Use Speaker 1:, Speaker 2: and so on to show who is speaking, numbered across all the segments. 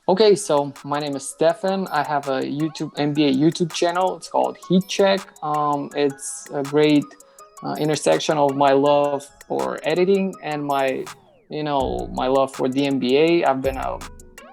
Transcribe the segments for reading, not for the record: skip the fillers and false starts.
Speaker 1: Okay, so my name is Stefan. I have a YouTube NBA YouTube channel. It's called Heat Check. It's a great intersection of my love for editing and my love for the NBA. I've been a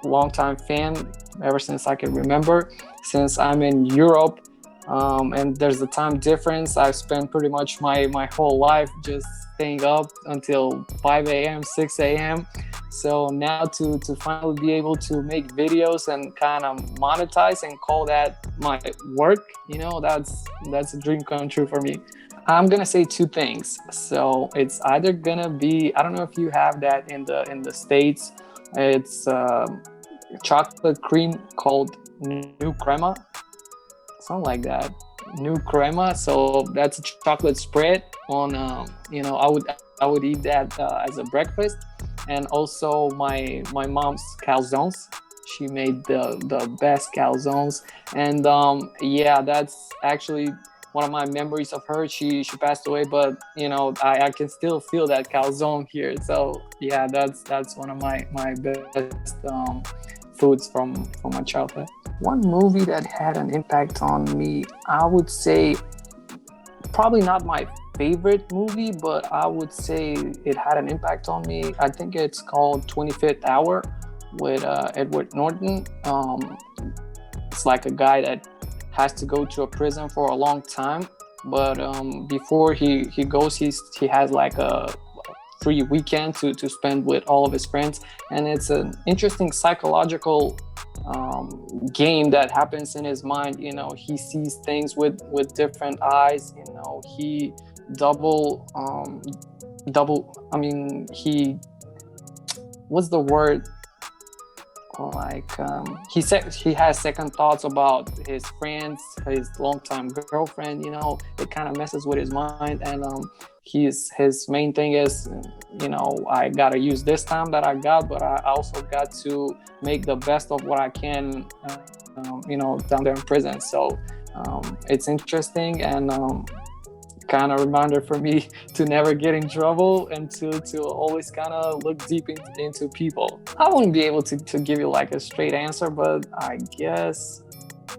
Speaker 1: longtime fan ever since I can remember. Since I'm in Europe, and there's a time difference, I've spent pretty much my whole life just staying up until 5 a.m., 6 a.m. So now to finally be able to make videos and kind of monetize and call that my work, that's a dream come true for me. I'm gonna say two things. So it's either gonna be, I don't know if you have that in the States. It's chocolate cream called New Crema, something like that. New Crema. So that's a chocolate spread on. I would eat that as a breakfast, and also my mom's calzones. She made the best calzones, and yeah, that's actually one of my memories of her. She passed away, but I can still feel that calzone here. So yeah, that's one of my best foods from my childhood. One movie that had an impact on me, I would say probably not my favorite movie, but I would say it had an impact on me. I think it's called 25th Hour with Edward Norton. It's like a guy that has to go to a prison for a long time, but before he goes, he has like a free weekend to spend with all of his friends, and it's an interesting psychological game that happens in his mind. He sees things with different eyes. He double double I mean he what's the word, like he said he has second thoughts about his friends, his longtime girlfriend. It kind of messes with his mind, and his main thing is, I gotta use this time that I got, but I also got to make the best of what I can, down there in prison. So it's interesting, and kind of reminder for me to never get in trouble, and to always kind of look deep into people. I wouldn't be able to give you like a straight answer, but I guess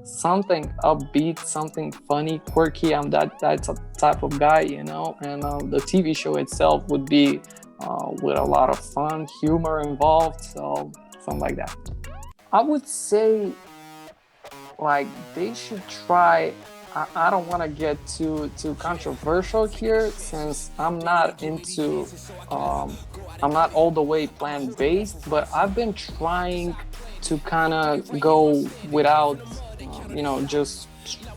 Speaker 1: something upbeat, something funny, quirky. I'm that's a type of guy, and the TV show itself would be with a lot of fun, humor involved, so something like that. I would say like they should try. I don't want to get too controversial here, since I'm not all the way plant based, but I've been trying to kind of go without, just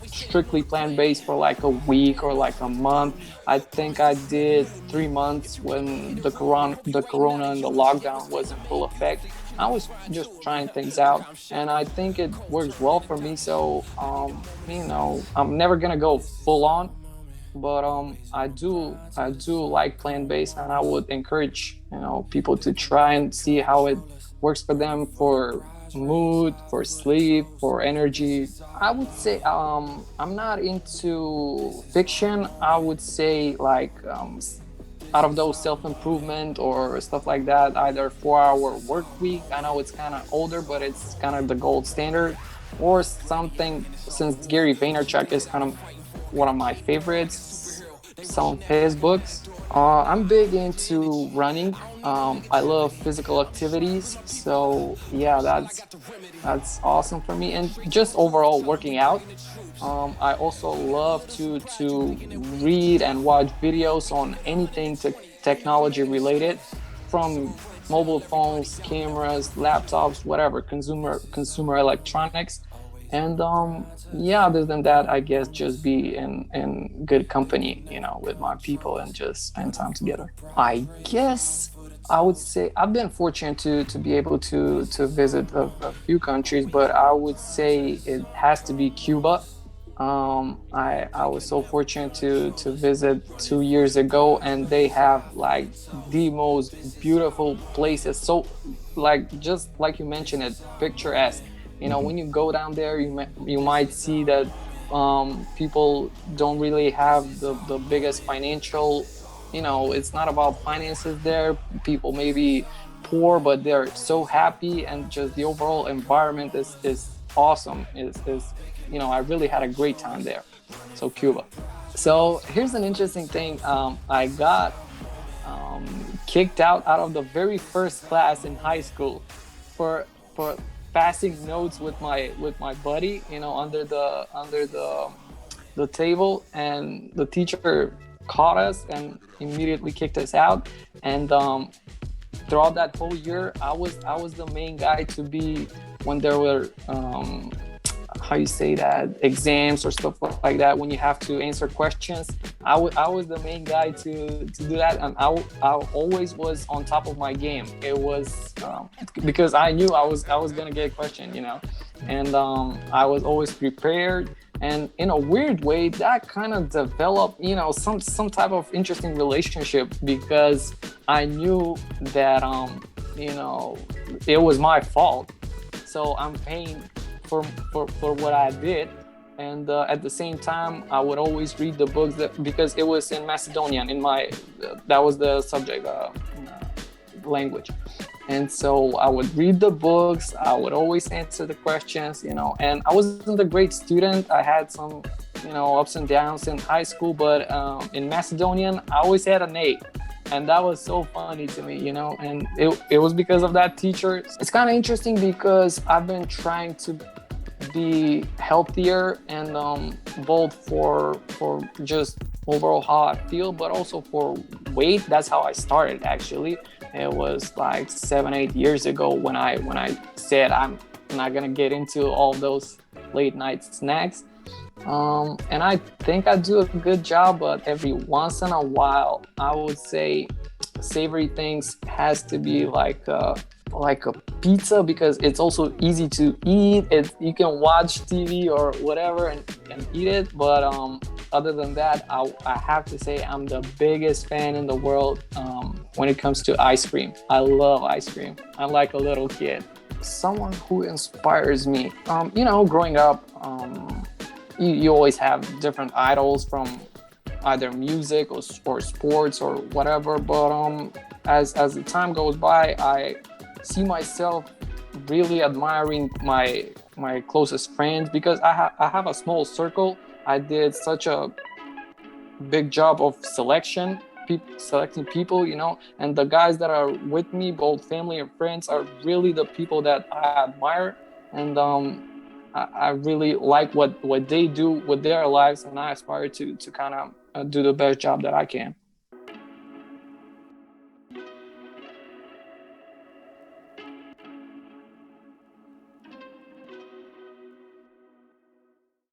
Speaker 1: strictly plant based for like a week or like a month. I think I did 3 months when the corona and the lockdown was in full effect. I was just trying things out, and I think it works well for me. So, I'm never gonna go full on, but I do like plant based, and I would encourage people to try and see how it works for them, for mood, for sleep, for energy. I would say I'm not into fiction. I would say like out of those self-improvement or stuff like that, either 4 hour work week. I know it's kind of older, but it's kind of the gold standard, or something, since Gary Vaynerchuk is kind of one of my favorites, some of his books. I'm big into running. I love physical activities, so yeah, that's awesome for me, and just overall working out. I also love to read and watch videos on anything technology related, from mobile phones, cameras, laptops, whatever, consumer electronics. And yeah, other than that, I guess just be in good company, with my people, and just spend time together. I guess I would say I've been fortunate to be able to visit a few countries, but I would say it has to be Cuba. I was so fortunate to visit 2 years ago, and they have like the most beautiful places. So, like, just like you mentioned, it picturesque. When you go down there, you might see that people don't really have the biggest financial. It's not about finances there. People maybe poor, but they're so happy, and just the overall environment is awesome. Is I really had a great time there. So Cuba. So here's an interesting thing. I got kicked out of the very first class in high school for passing notes with my buddy, under the table, and the teacher caught us and immediately kicked us out. And throughout that whole year, I was the main guy to be when there were how you say that, exams or stuff like that, when you have to answer questions. I was the main guy to do that, and I always was on top of my game. It was because I knew I was gonna get a question, and I was always prepared. And in a weird way, that kind of developed, some type of interesting relationship, because I knew that it was my fault, so I'm paying for what I did. And at the same time, I would always read the books, because it was in Macedonian, that was the subject language. And so I would read the books, I would always answer the questions, and I wasn't a great student. I had some ups and downs in high school, but in Macedonian I always had an A. And that was so funny to me, and it was because of that teacher. It's kind of interesting, because I've been trying to be healthier, and both for just overall how I feel, but also for weight. That's how I started, actually. It was like 7-8 years ago when I said I'm not gonna get into all those late night snacks. And I think I do a good job, but every once in a while, I would say savory things has to be like a pizza, because it's also easy to eat. You can watch TV or whatever and eat it. But other than that, I have to say I'm the biggest fan in the world when it comes to ice cream. I love ice cream. I'm like a little kid. Someone who inspires me, growing up, you always have different idols from either music or sports or whatever. But as the time goes by, I see myself really admiring my closest friends, because I have a small circle. I did such a big job of selecting people, and the guys that are with me, both family and friends, are really the people that I admire. And I really like what they do with their lives, and I aspire to kind of do the best job that I can.